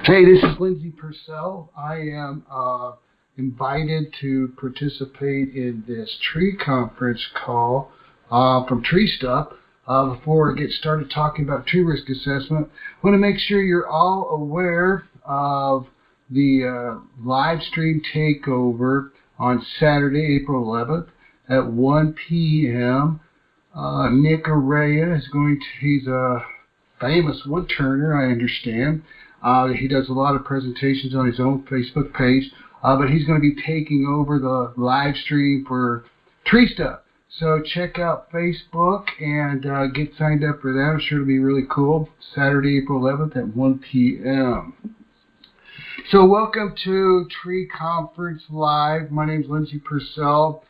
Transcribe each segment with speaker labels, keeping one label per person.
Speaker 1: Hey, this is Lindsey Purcell. I am invited to participate in this tree conference call from TreeStuff. Before I get started talking about tree risk assessment, I want to make sure you're all aware of the live stream takeover on Saturday, April 11th at 1 p.m. Nick Araya is he's a famous woodturner, I understand. He does a lot of presentations on his own Facebook page, but he's going to be taking over the live stream for TreeStuff. So check out Facebook and get signed up for that. I'm sure it'll be really cool. Saturday, April 11th at 1 p.m. So welcome to Tree Conference Live. My name is Lindsey Purcell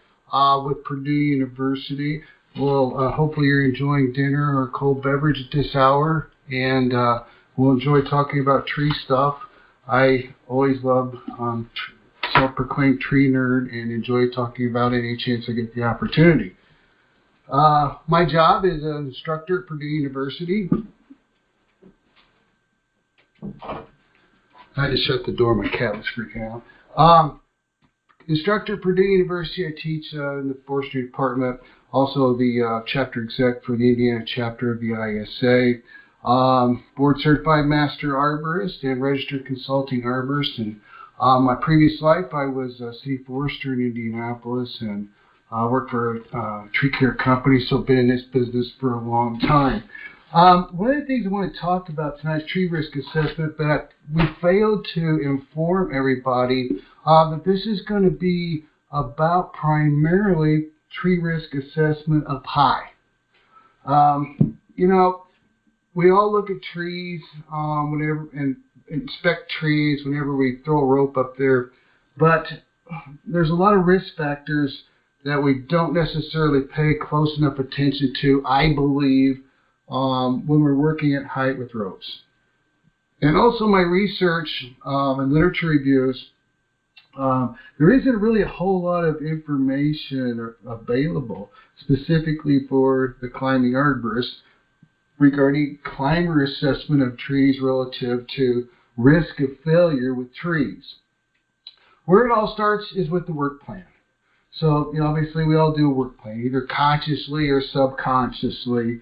Speaker 1: with Purdue University. Well, hopefully you're enjoying dinner or a cold beverage at this hour, and we'll enjoy talking about tree stuff. I always love self-proclaimed tree nerd and enjoy talking about it any chance I get the opportunity. My job is an instructor at Purdue University. I just shut the door. My cat was freaking out. Instructor at Purdue University. I teach in the Forestry department. Also the chapter exec for the Indiana chapter of the ISA. Board certified master arborist and registered consulting arborist. And my previous life, I was a city forester in Indianapolis and worked for a tree care company, so been in this business for a long time. One of the things I want to talk about tonight is tree risk assessment, but we failed to inform everybody that this is going to be about primarily tree risk assessment up high. We all look at trees whenever and inspect trees whenever we throw a rope up there, but there's a lot of risk factors that we don't necessarily pay close enough attention to, I believe, when we're working at height with ropes. And also my research and literature reviews, there isn't really a whole lot of information available specifically for the climbing arborist regarding climber assessment of trees relative to risk of failure with trees. Where it all starts is with the work plan. So, obviously we all do a work plan, either consciously or subconsciously.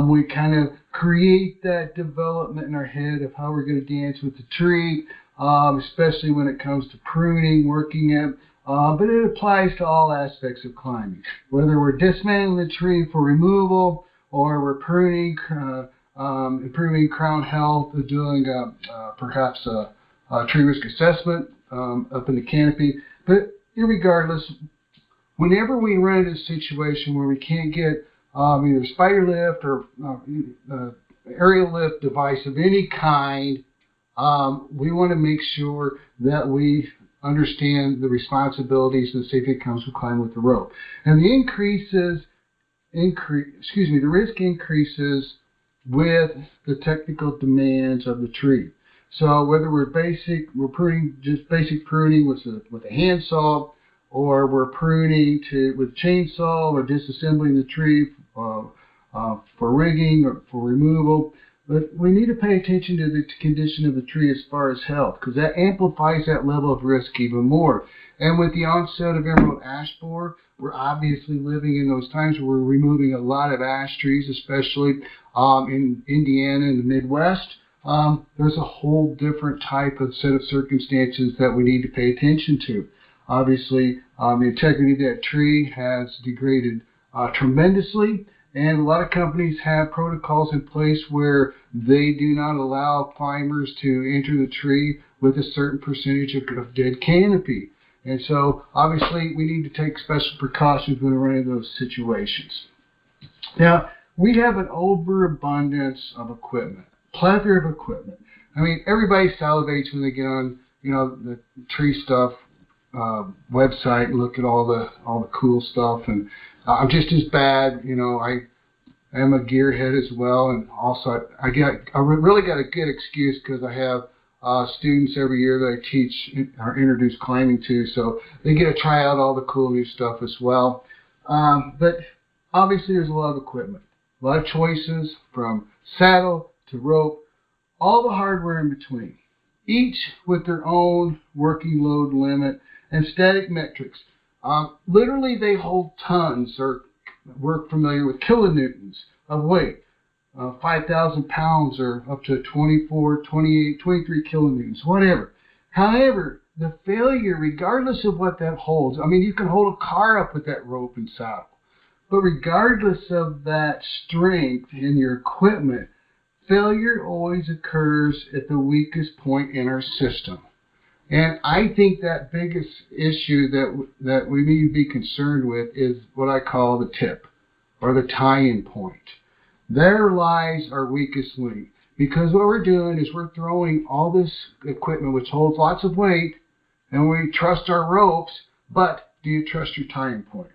Speaker 1: We kind of create that development in our head of how we're going to dance with the tree, especially when it comes to pruning, working it. But it applies to all aspects of climbing, whether we're dismantling the tree for removal, or we're pruning, improving crown health, doing perhaps a tree risk assessment up in the canopy. But irregardless, whenever we run into a situation where we can't get either spider lift or aerial lift device of any kind, we want to make sure that we understand the responsibilities and the safety that comes with climbing with the rope. And the the risk increases with the technical demands of the tree. So whether we're pruning, just basic pruning with a handsaw, or we're pruning with chainsaw, or disassembling the tree for rigging or for removal, but we need to pay attention to the condition of the tree as far as health, because that amplifies that level of risk even more. And with the onset of emerald ash borer, we're obviously living in those times where we're removing a lot of ash trees, especially in Indiana and the Midwest. There's a whole different type of set of circumstances that we need to pay attention to. Obviously, the integrity of that tree has degraded tremendously, and a lot of companies have protocols in place where they do not allow climbers to enter the tree with a certain percentage of dead canopy. And so, obviously, we need to take special precautions when we're in those situations. Now, we have an overabundance of equipment, plethora of equipment. I mean, everybody salivates when they get on, the TreeStuff website and look at all the cool stuff. And I'm just as bad, I am a gearhead as well. And also, I really got a good excuse because I have students every year that I teach or introduce climbing to, so they get to try out all the cool new stuff as well. But obviously there's a lot of equipment, a lot of choices from saddle to rope, all the hardware in between. each with their own working load limit and static metrics. Literally, they hold tons, or we're familiar with kilonewtons of weight. 5,000 pounds or up to 24, 28, 23 kilonewtons, whatever. However, the failure, regardless of what that holds, I mean, you can hold a car up with that rope and saddle, but regardless of that strength in your equipment, failure always occurs at the weakest point in our system. And I think that biggest issue that we need to be concerned with is what I call the tip, or the tie-in point. There lies our weakest link, because what we're doing is we're throwing all this equipment which holds lots of weight, and we trust our ropes, but do you trust your tying point?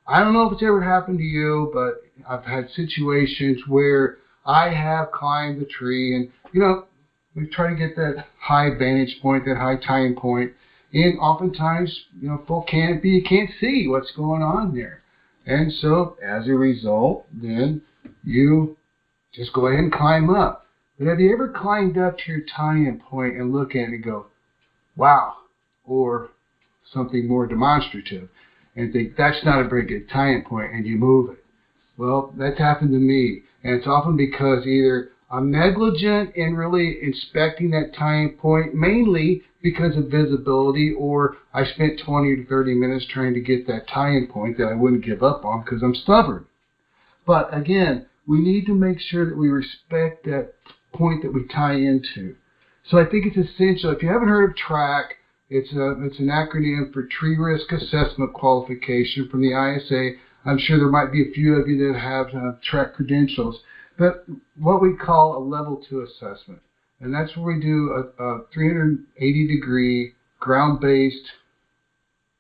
Speaker 1: I don't know if it's ever happened to you, but I've had situations where I have climbed the tree, and we try to get that high vantage point, that high tying point, and oftentimes, full canopy, you can't see what's going on there. And so, as a result, then you just go ahead and climb up. But have you ever climbed up to your tying point and look at it and go, wow, or something more demonstrative, and think that's not a very good tying point, and you move it? Well, that's happened to me, and it's often because either I'm negligent in really inspecting that tying point, mainly because of visibility, or I spent 20 to 30 minutes trying to get that tying point that I wouldn't give up on because I'm stubborn. But again, we need to make sure that we respect that point that we tie into. So I think it's essential. If you haven't heard of TRAQ, it's an acronym for Tree Risk Assessment Qualification from the ISA. I'm sure there might be a few of you that have TRAQ credentials. But what we call a level 2 assessment. And that's where we do a 380-degree ground-based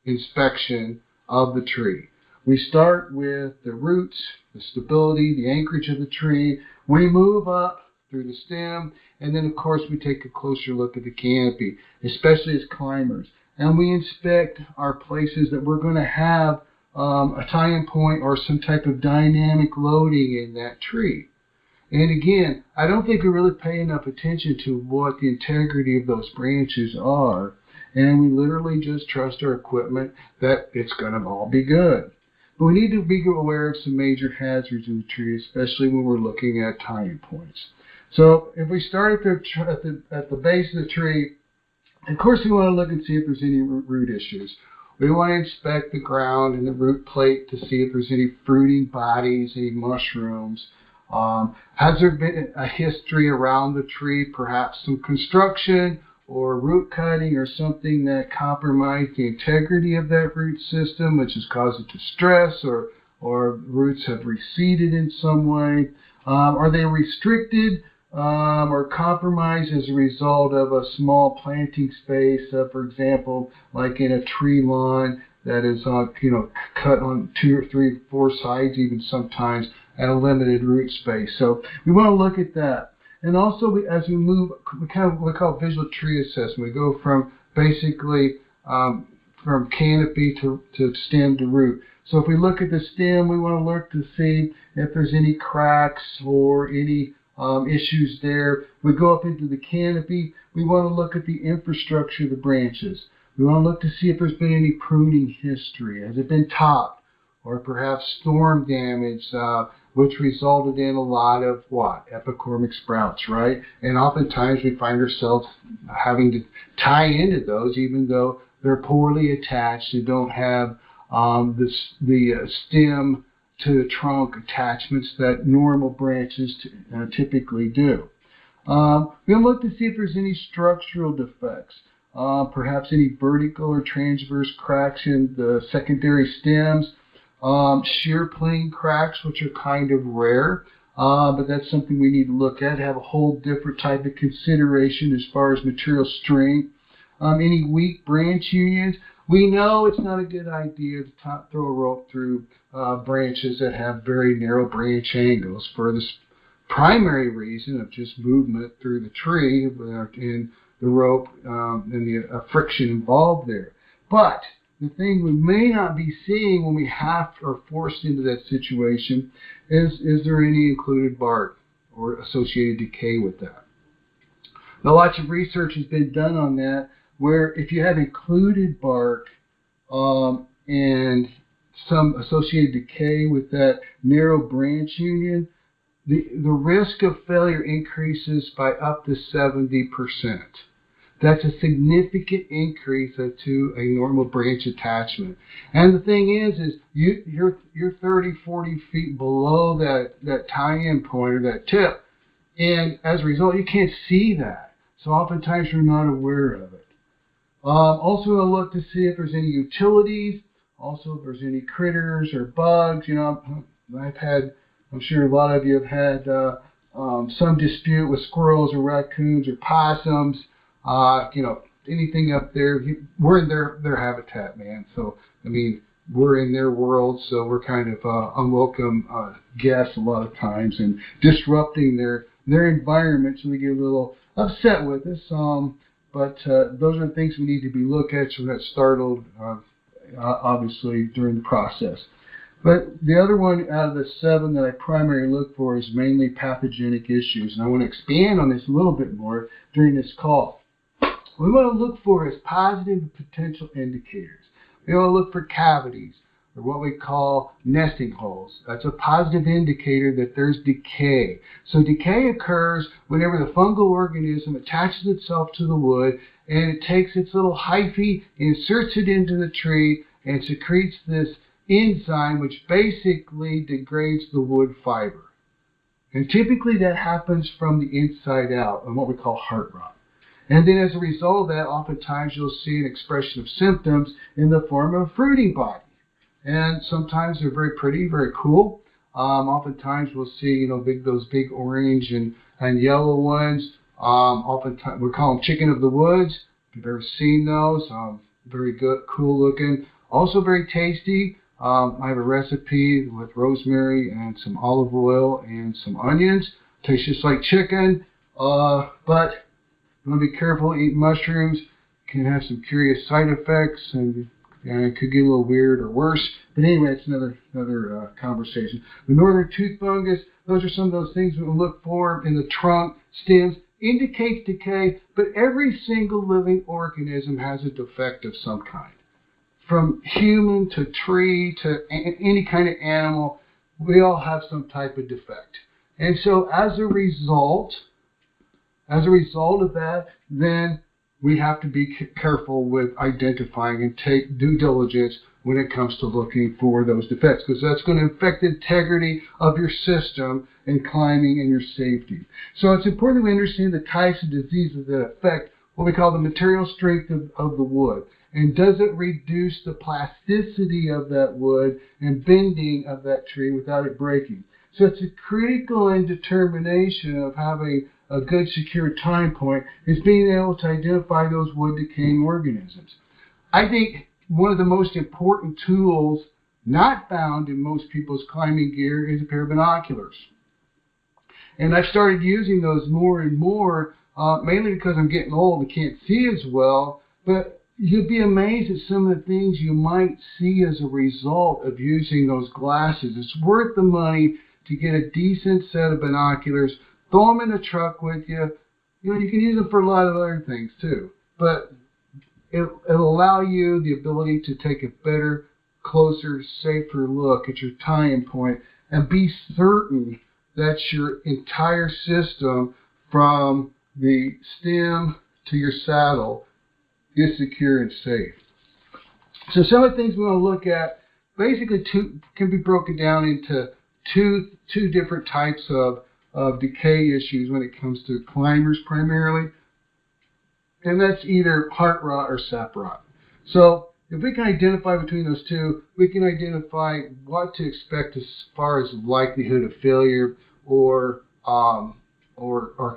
Speaker 1: inspection of the tree. We start with the roots, the stability, the anchorage of the tree. We move up through the stem, and then of course we take a closer look at the canopy, especially as climbers. And we inspect our places that we're going to have a tie-in point or some type of dynamic loading in that tree. And again, I don't think we really pay enough attention to what the integrity of those branches are, and we literally just trust our equipment that it's going to all be good. But we need to be aware of some major hazards in the tree, especially when we're looking at tying points. So if we start at the base of the tree, of course we want to look and see if there's any root issues. We want to inspect the ground and the root plate to see if there's any fruiting bodies, any mushrooms. Has there been a history around the tree, perhaps some construction or root cutting or something that compromised the integrity of that root system, which has caused it to stress, or roots have receded in some way? Are they restricted or compromised as a result of a small planting space, for example, like in a tree lawn that is cut on 2 or 3 or 4 sides, even sometimes, at a limited root space? So we want to look at that. And also, as we move, we call visual tree assessment. We go from basically from canopy to stem to root. So if we look at the stem, we want to look to see if there's any cracks or any issues there. We go up into the canopy. We want to look at the infrastructure of the branches. We want to look to see if there's been any pruning history. Has it been topped? Or perhaps storm damage, which resulted in a lot of epicormic sprouts, right? And oftentimes we find ourselves having to tie into those, even though they're poorly attached and don't have the stem to the trunk attachments that normal branches typically do. We'll look to see if there's any structural defects, perhaps any vertical or transverse cracks in the secondary stems. Shear plane cracks, which are kind of rare, but that's something we need to look at, have a whole different type of consideration as far as material strength. Any weak branch unions. We know it's not a good idea to throw a rope through branches that have very narrow branch angles for this primary reason of just movement through the tree and the rope and the friction involved there. But the thing we may not be seeing when we are forced into that situation is there any included bark or associated decay with that? Now, lots of research has been done on that, where if you have included bark and some associated decay with that narrow branch union, the risk of failure increases by up to 70%. That's a significant increase to a normal branch attachment. And the thing is you're 30, 40 feet below that tie-in point or that tip. And as a result, you can't see that. So oftentimes you're not aware of it. Also, we'll look to see if there's any utilities. Also, if there's any critters or bugs. You know, I'm sure a lot of you have had some dispute with squirrels or raccoons or possums. You know, anything up there. We're in their habitat, man. So, I mean, we're in their world, so we're kind of unwelcome guests a lot of times and disrupting their environment, so they get a little upset with us. But those are things we need to be looking at, so we're not startled, obviously, during the process. But the other one out of the 7 that I primarily look for is mainly pathogenic issues, and I want to expand on this a little bit more during this call. What we want to look for is positive potential indicators. We want to look for cavities, or what we call nesting holes. That's a positive indicator that there's decay. So decay occurs whenever the fungal organism attaches itself to the wood and it takes its little hyphae, inserts it into the tree, and secretes this enzyme which basically degrades the wood fiber. And typically that happens from the inside out, on what we call heart rot. And then as a result of that, oftentimes you'll see an expression of symptoms in the form of a fruiting body. And sometimes they're very pretty, very cool. Oftentimes we'll see, you know, those big orange and yellow ones. Oftentimes we call them chicken of the woods. If you've ever seen those, very good, cool looking. Also very tasty. I have a recipe with rosemary and some olive oil and some onions. Tastes just like chicken, but you want to be careful eating mushrooms. Can have some curious side effects, and it could get a little weird or worse. But anyway, it's another conversation. The northern tooth fungus, those are some of those things we'll look for in the trunk, stems, indicates decay, but every single living organism has a defect of some kind. From human to tree to any kind of animal, we all have some type of defect. And so as a result of that, then we have to be careful with identifying and take due diligence when it comes to looking for those defects, because that's going to affect the integrity of your system and climbing and your safety. So it's important that we understand the types of diseases that affect what we call the material strength of the wood. And does it reduce the plasticity of that wood and bending of that tree without it breaking? So it's a critical in determination of having a good secure time point is being able to identify those wood decaying organisms. I think one of the most important tools not found in most people's climbing gear is a pair of binoculars. And I've started using those more and more, mainly because I'm getting old and can't see as well, but you'd be amazed at some of the things you might see as a result of using those glasses. It's worth the money to get a decent set of binoculars, throw them in the truck with you. You know, you can use them for a lot of other things too, but it'll allow you the ability to take a better, closer, safer look at your tie-in point and be certain that your entire system from the stem to your saddle is secure and safe. So some of the things we want to look at basically can be broken down into two different types of decay issues when it comes to climbers primarily, and that's either heart rot or sap rot. So if we can identify between those two, we can identify what to expect as far as likelihood of failure or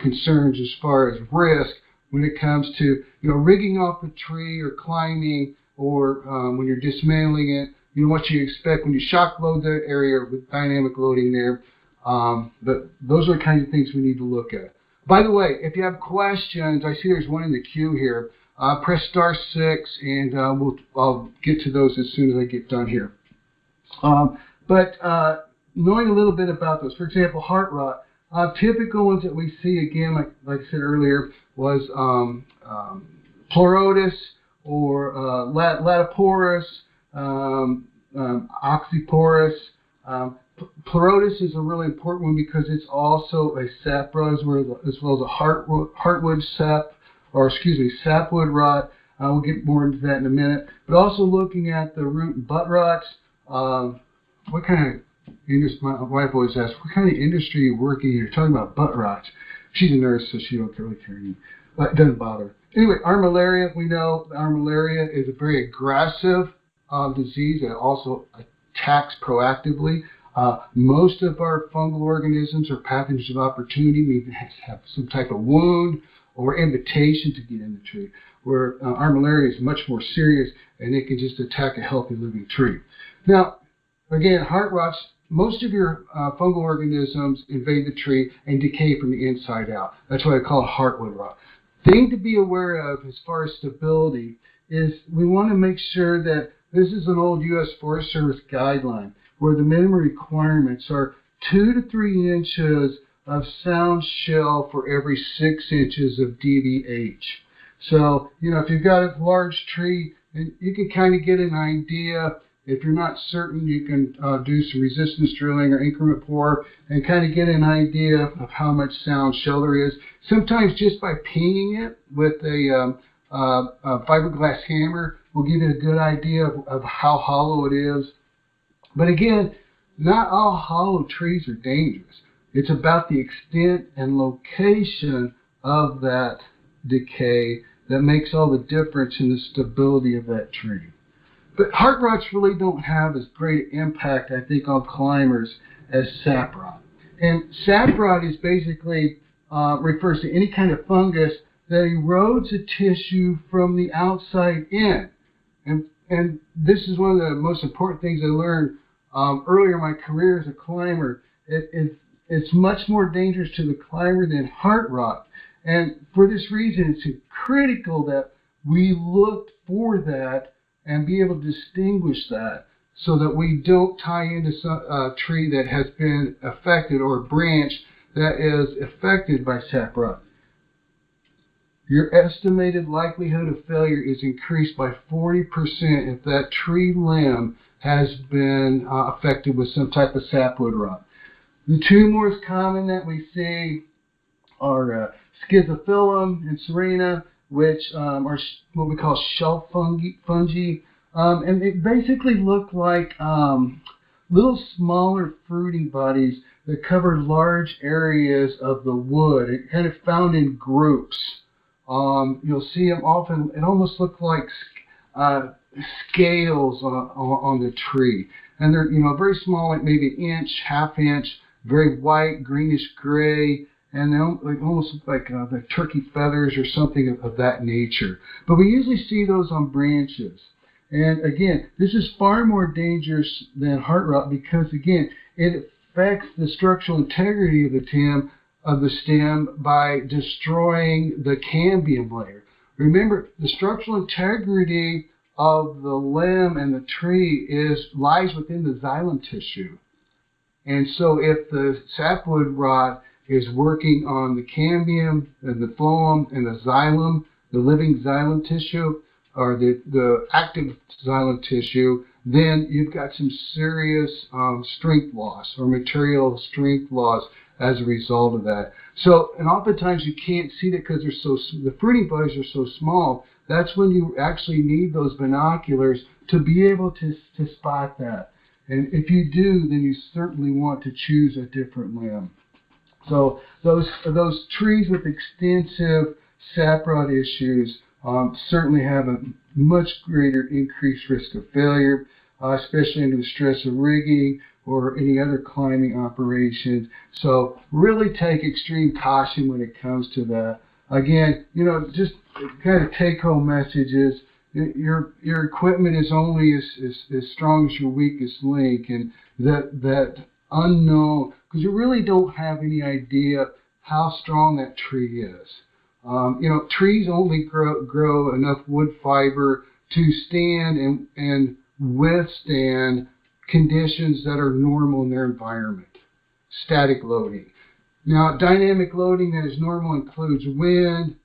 Speaker 1: concerns as far as risk when it comes to, you know, rigging off a tree or climbing, or when you're dismantling it, you know, what you expect when you shock load that area with dynamic loading there. But those are the kinds of things we need to look at. By the way, if you have questions, I see there's one in the queue here. Press *6, and I'll get to those as soon as I get done here. But knowing a little bit about those, for example, heart rot. Typical ones that we see, again, like I said earlier, was Pleurotus or Latiporus, Oxyporus. Pleurotus is a really important one because it's also a saprot as well as a heartwood sap, or excuse me, sapwood rot. We'll get more into that in a minute. But also looking at the root and butt rots. What kind of industry? My wife always asks, "What kind of industry are you working in? You're talking about butt rots." She's a nurse, so she don't really care any. But it doesn't bother her. Anyway, armillaria. We know armillaria is a very aggressive disease that also attacks proactively. Most of our fungal organisms or pathogens of opportunity mean have some type of wound or invitation to get in the tree, where armillaria is much more serious and it can just attack a healthy living tree. Now, again, heart rots, most of your fungal organisms invade the tree and decay from the inside out. That's why I call it heartwood rot. Thing to be aware of as far as stability is we want to make sure that this is an old U.S. Forest Service guideline where the minimum requirements are 2 to 3 inches of sound shell for every 6 inches of DBH. So, if you've got a large tree, you can kind of get an idea. If you're not certain, you can do some resistance drilling or increment pour and kind of get an idea of how much sound shell there is. Sometimes just by pinging it with a fiberglass hammer will give you a good idea of how hollow it is. But again, not all hollow trees are dangerous. It's about the extent and location of that decay that makes all the difference in the stability of that tree. But heart rots really don't have as great impact, I think, on climbers as sap rot. And sap rot is basically refers to any kind of fungus that erodes a tissue from the outside in. And this is one of the most important things I learned earlier in my career as a climber. It's much more dangerous to the climber than heart rot. And for this reason, it's critical that we look for that and be able to distinguish that so that we don't tie into a tree that has been affected or a branch that is affected by sap rot. Your estimated likelihood of failure is increased by 40% if that tree limb has been affected with some type of sapwood rot. The two most common that we see are Schizophilum and Serena, which are what we call shelf fungi. And they basically look like little smaller fruiting bodies that cover large areas of the wood. It kind of found in groups. You'll see them often. It almost looks like scales on the tree, and they're very small, like maybe an inch, half inch, very white, greenish gray, and they almost look like the turkey feathers or something of that nature. But we usually see those on branches. And again, this is far more dangerous than heart rot because again, it affects the structural integrity of the stem by destroying the cambium layer. Remember, the structural integrity of the limb and the tree lies within the xylem tissue. And so if the sapwood rot is working on the cambium and the phloem and the xylem, the living xylem tissue, or the active xylem tissue, then you've got some serious strength loss or material strength loss as a result of that. So, and oftentimes you can't see that because the fruiting bodies are so small. That's when you actually need those binoculars to be able to spot that. And if you do, then you certainly want to choose a different limb. So those trees with extensive sap rot issues certainly have a much greater increased risk of failure, especially under the stress of rigging or any other climbing operations. So really take extreme caution when it comes to that. Again, just kind of take-home messages. Your equipment is only as strong as your weakest link, and that unknown, because you really don't have any idea how strong that tree is. Trees only grow enough wood fiber to stand and withstand conditions that are normal in their environment. Static loading. Now, dynamic loading that is normal includes wind,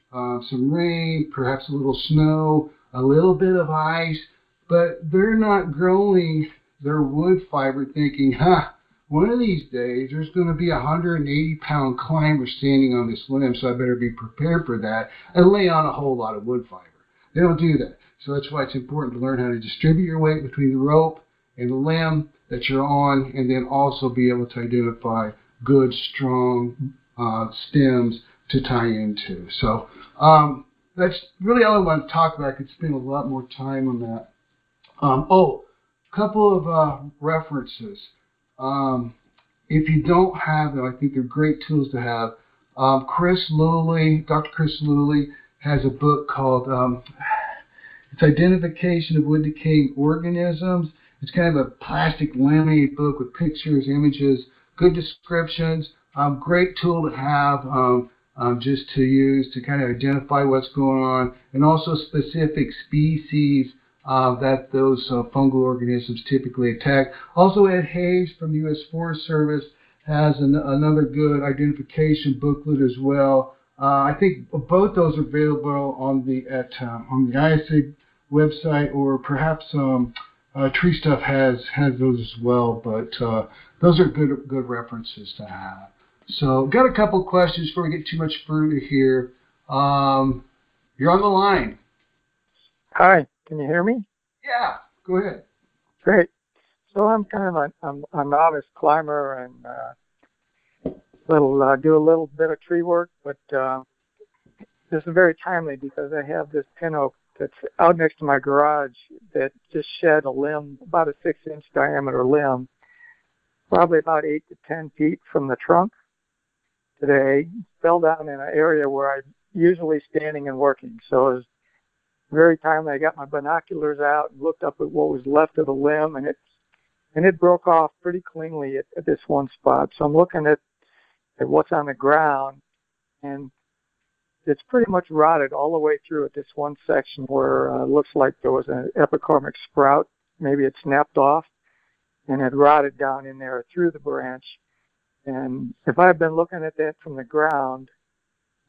Speaker 1: some rain, perhaps a little snow, a little bit of ice, but they're not growing their wood fiber thinking, one of these days there's going to be a 180-pound climber standing on this limb, so I better be prepared for that and lay on a whole lot of wood fiber. They don't do that. So that's why it's important to learn how to distribute your weight between the rope and the limb that you're on, and then also be able to identify good, strong stems to tie into. So that's really all I want to talk about. I could spend a lot more time on that. Couple of references. If you don't have them, I think they're great tools to have. Dr. Chris Luley has a book called it's Identification of Wood Decaying Organisms. It's kind of a plastic laminated book with pictures, images, good descriptions. Great tool to have just to use to kind of identify what's going on, and also specific species that those fungal organisms typically attack. Also, Ed Hayes from the U.S. Forest Service has another good identification booklet as well. I think both those are available on the ISA website, or perhaps TreeStuff has those as well. But those are good references to have. So, got a couple questions before we get too much further here. You're on the line.
Speaker 2: Hi, can you hear me?
Speaker 1: Yeah, go ahead.
Speaker 2: Great. So I'm kind of a novice climber and do a little bit of tree work, but this is very timely because I have this pin oak that's out next to my garage that just shed a limb, about a 6-inch diameter limb, probably about 8 to 10 feet from the trunk today. Fell down in an area where I'm usually standing and working. So it was very timely. I got my binoculars out and looked up at what was left of the limb, and it broke off pretty cleanly at this one spot. So I'm looking at what's on the ground, and it's pretty much rotted all the way through at this one section where it looks like there was an epicormic sprout. Maybe it snapped off, and it rotted down in there through the branch. And if I had been looking at that from the ground,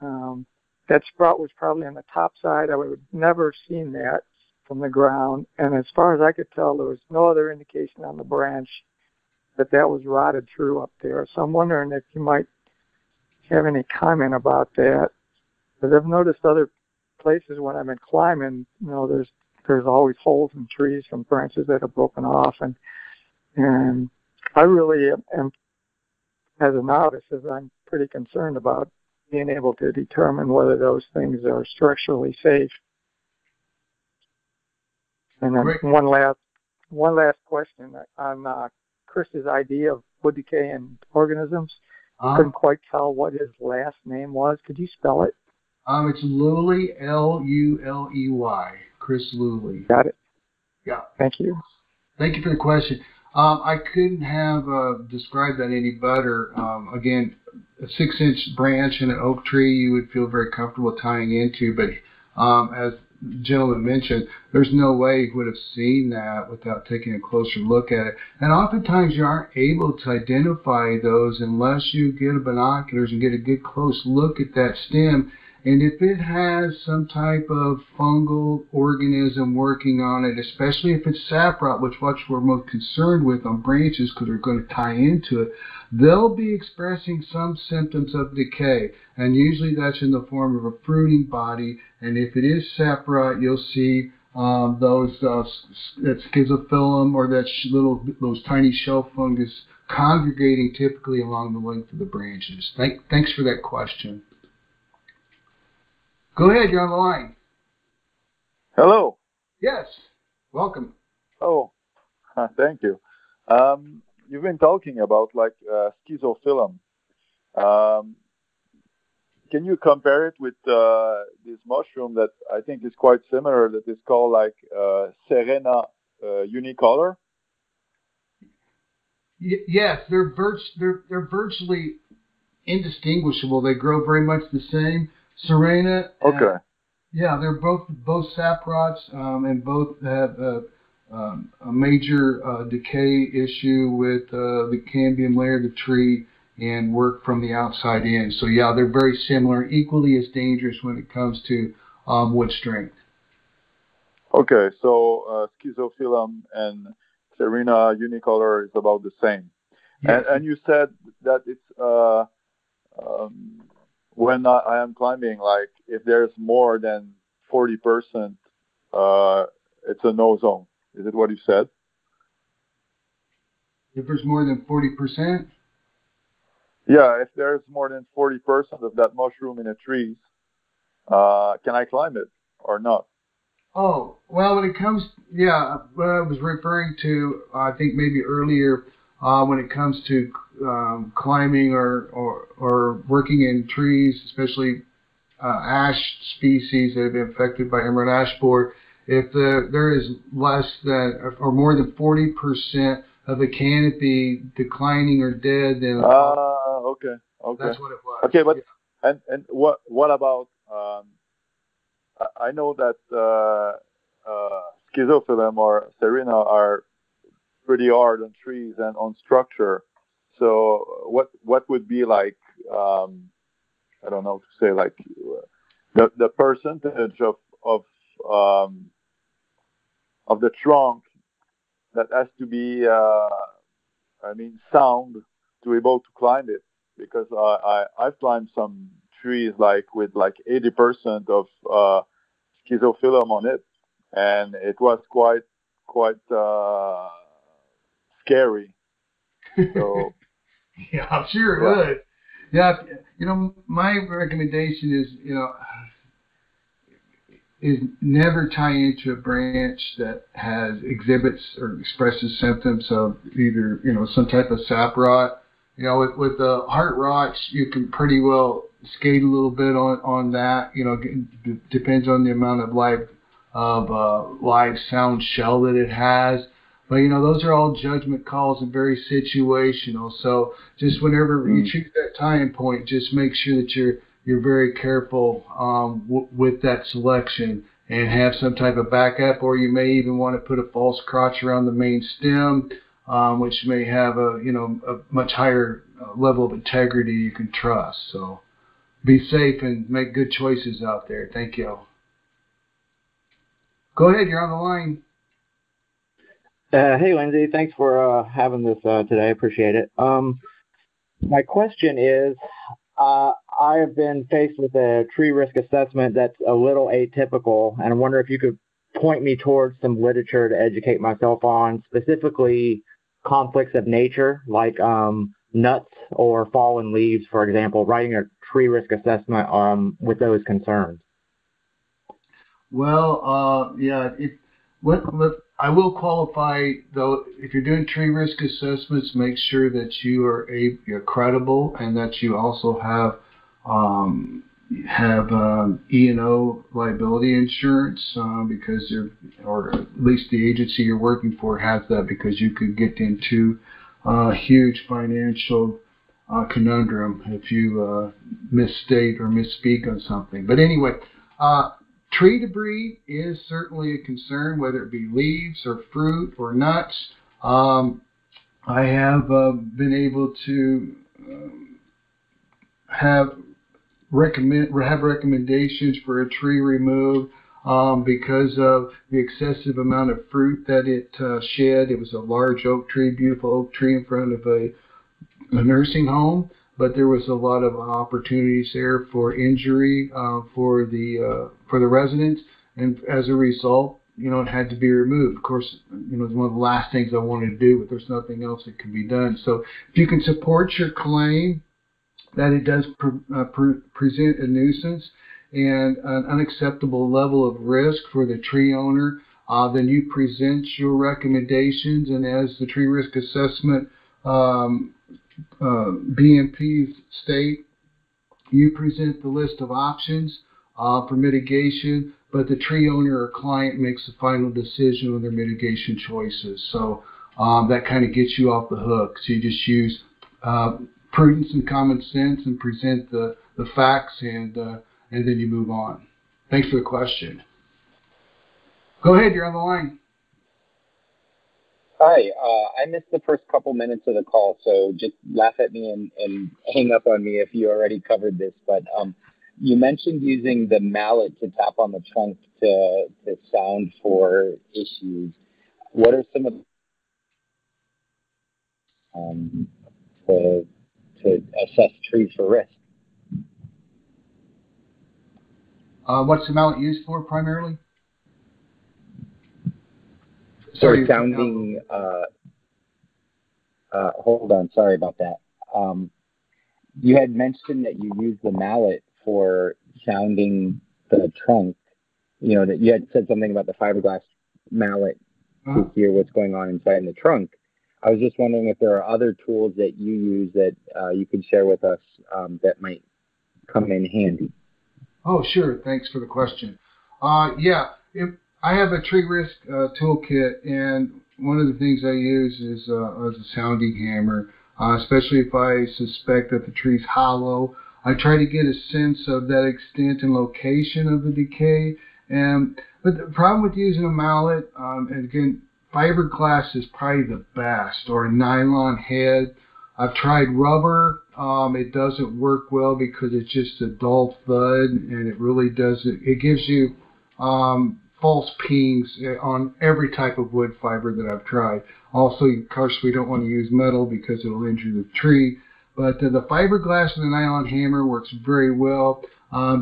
Speaker 2: that sprout was probably on the top side. I would have never seen that from the ground. And as far as I could tell, there was no other indication on the branch that was rotted through up there. So I'm wondering if you might have any comment about that. Because I've noticed other places when I've been climbing, there's always holes in trees from branches that have broken off. And I really am, as a novice, I'm pretty concerned about being able to determine whether those things are structurally safe. And then one last question on Chris's idea of wood decay and organisms. Couldn't quite tell what his last name was. Could you spell it?
Speaker 1: It's Luley, Luley, Chris Luley.
Speaker 2: Got it.
Speaker 1: Yeah.
Speaker 2: Thank you.
Speaker 1: Thank you for the question. I couldn't have described that any better. Again, a 6-inch branch in an oak tree you would feel very comfortable tying into, but as the gentleman mentioned, there's no way he would have seen that without taking a closer look at it. And oftentimes you aren't able to identify those unless you get a binoculars and get a good close look at that stem. And if it has some type of fungal organism working on it, especially if it's saprot, which we're most concerned with on branches because they're going to tie into it, they'll be expressing some symptoms of decay. And usually that's in the form of a fruiting body. And if it is saprot, you'll see that schizophyllum or those tiny shell fungus congregating typically along the length of the branches. Thanks for that question. Go ahead, you're on the line.
Speaker 3: Hello.
Speaker 1: Yes, welcome.
Speaker 3: Oh, thank you. You've been talking about schizophyllum. Can you compare it with this mushroom that I think is quite similar, that is called Serena unicolor?
Speaker 1: Yes, they're virtually indistinguishable. They grow very much the same. Serena.
Speaker 3: Okay.
Speaker 1: Yeah, they're both saprots, and both have a major decay issue with the cambium layer of the tree. and work from the outside in. So yeah, they're very similar, equally as dangerous when it comes to wood strength.
Speaker 3: Okay, so Schizophyllum and Serena unicolor is about the same.
Speaker 1: Yes.
Speaker 3: And you said that it's when I am climbing, like if there's more than 40%, it's a no zone. Is it what you said?
Speaker 1: If there's more than 40%?
Speaker 3: Yeah, if there's more than 40% of that mushroom in a tree, can I climb it or not?
Speaker 1: Oh, well, when it comes, yeah, what I was referring to, I think maybe earlier, when it comes to climbing or working in trees, especially ash species that have been affected by emerald ash borer, if there is less than or more than 40% of the canopy declining or dead, then
Speaker 3: Okay.
Speaker 1: that's what it was.
Speaker 3: Okay, but
Speaker 1: yeah.
Speaker 3: and what about I know that Schizophyllum or Serena are pretty hard on trees and on structure. So what would be like I don't know to say like the percentage of the trunk that has to be sound to be able to climb it, because I've climbed some trees like with like 80% of Schizophyllum on it, and it was quite scary. So
Speaker 1: yeah, I'm sure it would. Yeah, my recommendation is never tie into a branch that exhibits or expresses symptoms of either, some type of sap rot. With the heart rots, you can pretty well skate a little bit on that. Depends on the amount of live sound shell that it has. But those are all judgment calls and very situational. So just whenever you choose that tying point, just make sure that you're very careful with that selection and have some type of backup, or you may even want to put a false crotch around the main stem, which may have a much higher level of integrity you can trust. So be safe and make good choices out there. Thank you. Go ahead, you're on the line.
Speaker 4: Hey, Lindsey, thanks for having this today. I appreciate it. My question is, I have been faced with a tree risk assessment that's a little atypical, and I wonder if you could point me towards some literature to educate myself on, specifically conflicts of nature, like nuts or fallen leaves, for example, writing a tree risk assessment with those concerns.
Speaker 1: Well, yeah, I will qualify, though, if you're doing tree risk assessments, make sure that you're credible and that you also have E&O liability insurance, because or at least the agency you're working for has that, because you could get into a huge financial conundrum if you misstate or misspeak on something. But anyway, tree debris is certainly a concern, whether it be leaves or fruit or nuts. I have been able to have recommendations for a tree removed because of the excessive amount of fruit that it shed. It was a large oak tree, beautiful oak tree in front of a nursing home, but there was a lot of opportunities there for injury for the residents, and as a result, it had to be removed. Of course, it's one of the last things I wanted to do, but there's nothing else that can be done. So if you can support your claim that it does present a nuisance and an unacceptable level of risk for the tree owner, then you present your recommendations, and as the tree risk assessment BMPs state, you present the list of options for mitigation, but the tree owner or client makes the final decision on their mitigation choices. So that kind of gets you off the hook. So you just use prudence and common sense and present the facts, and then you move on. Thanks for the question. Go ahead, you're on the line.
Speaker 5: Hi, I missed the first couple minutes of the call, so just laugh at me and hang up on me if you already covered this. But you mentioned using the mallet to tap on the trunk to sound for issues. What are some of to assess trees for risk?
Speaker 1: What's the mallet used for primarily?
Speaker 5: For sounding. Hold on, sorry about that. You had mentioned that you use the mallet for sounding the trunk. You know, that you had said something about the fiberglass mallet to hear what's going on inside in the trunk. I was just wondering if there are other tools that you use that you could share with us that might come in handy.
Speaker 1: Oh, sure. Thanks for the question. Yeah, I have a tree risk toolkit, and one of the things I use is a sounding hammer, especially if I suspect that the tree's hollow. I try to get a sense of that extent and location of the decay. But the problem with using a mallet, and again, fiberglass is probably the best, or a nylon head. I've tried rubber. It doesn't work well because it's just a dull thud, and it really doesn't. It gives you false pings on every type of wood fiber that I've tried. Also, of course, we don't want to use metal because it'll injure the tree. But the fiberglass and the nylon hammer works very well.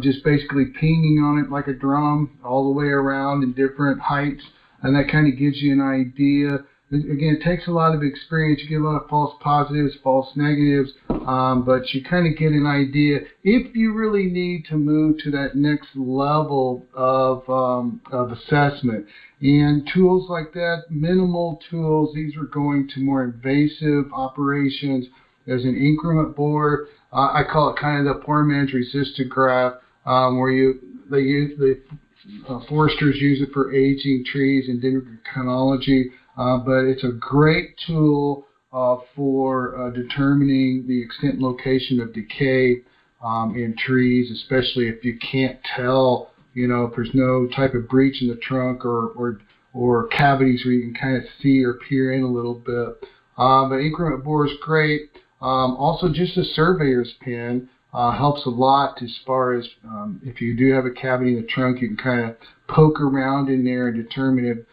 Speaker 1: Just basically pinging on it like a drum all the way around in different heights, and that kind of gives you an idea. Again, it takes a lot of experience. You get a lot of false positives, false negatives, but you kind of get an idea if you really need to move to that next level of assessment. And tools like that, minimal tools, these are going to more invasive operations. There's an increment board. I call it kind of the poor man's resistograph, where the foresters use it for aging trees and dendrochronology. But it's a great tool for determining the extent and location of decay in trees, especially if you can't tell, if there's no type of breach in the trunk or cavities where you can kind of see or peer in a little bit. But increment bore is great. Also, just a surveyor's pen helps a lot as far as if you do have a cavity in the trunk, you can kind of poke around in there and determine if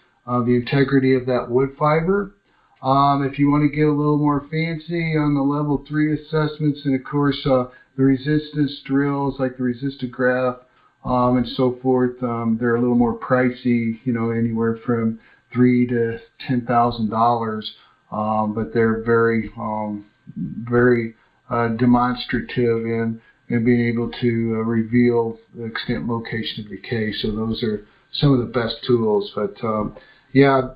Speaker 1: the integrity of that wood fiber. If you want to get a little more fancy on the level 3 assessments, and of course the resistance drills like the resistograph and so forth, they're a little more pricey, anywhere from $3,000 to $10,000, but they're very demonstrative in being able to reveal the extent and location of decay. So those are some of the best tools. But yeah,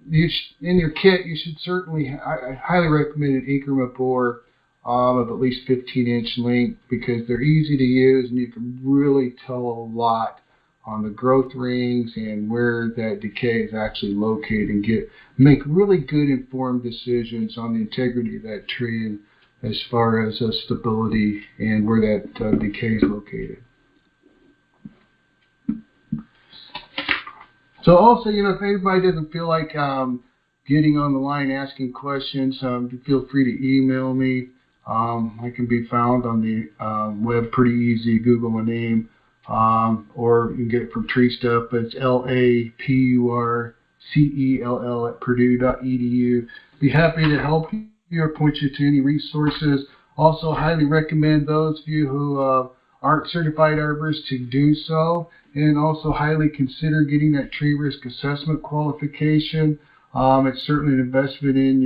Speaker 1: in your kit, you should certainly, I highly recommend an increment bore of at least 15-inch length, because they're easy to use and you can really tell a lot on the growth rings and where that decay is actually located, and make really good informed decisions on the integrity of that tree and as far as stability and where that decay is located. So also, if anybody doesn't feel like getting on the line asking questions, feel free to email me. I can be found on the web pretty easy. Google my name, or you can get it from TreeStuff, but it's LAPURCELL at Purdue.edu. Be happy to help you or point you to any resources. Also, highly recommend those of you who aren't certified arborists to do so, and also highly consider getting that tree risk assessment qualification. It's certainly an investment in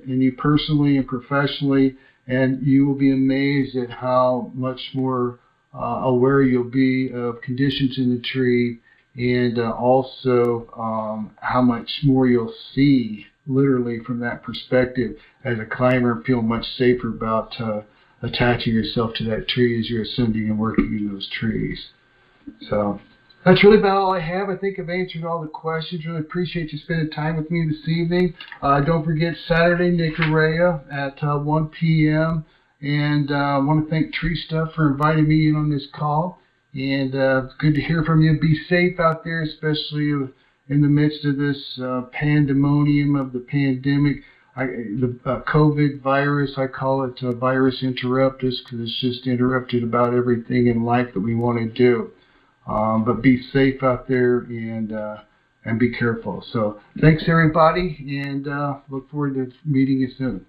Speaker 1: you personally and professionally, and you will be amazed at how much more aware you'll be of conditions in the tree, and also how much more you'll see literally from that perspective as a climber, and feel much safer about attaching yourself to that tree as you're ascending and working in those trees. So that's really about all I have. I think I've answered all the questions. Really appreciate you spending time with me this evening. Don't forget Saturday, Nicaragua at 1 p.m. And I want to thank TreeStuff for inviting me in on this call. And it's good to hear from you. Be safe out there, especially in the midst of this pandemonium of the pandemic. The COVID virus, I call it virus interruptus because it's just interrupted about everything in life that we want to do. But be safe out there and be careful. So thanks everybody, and look forward to meeting you soon.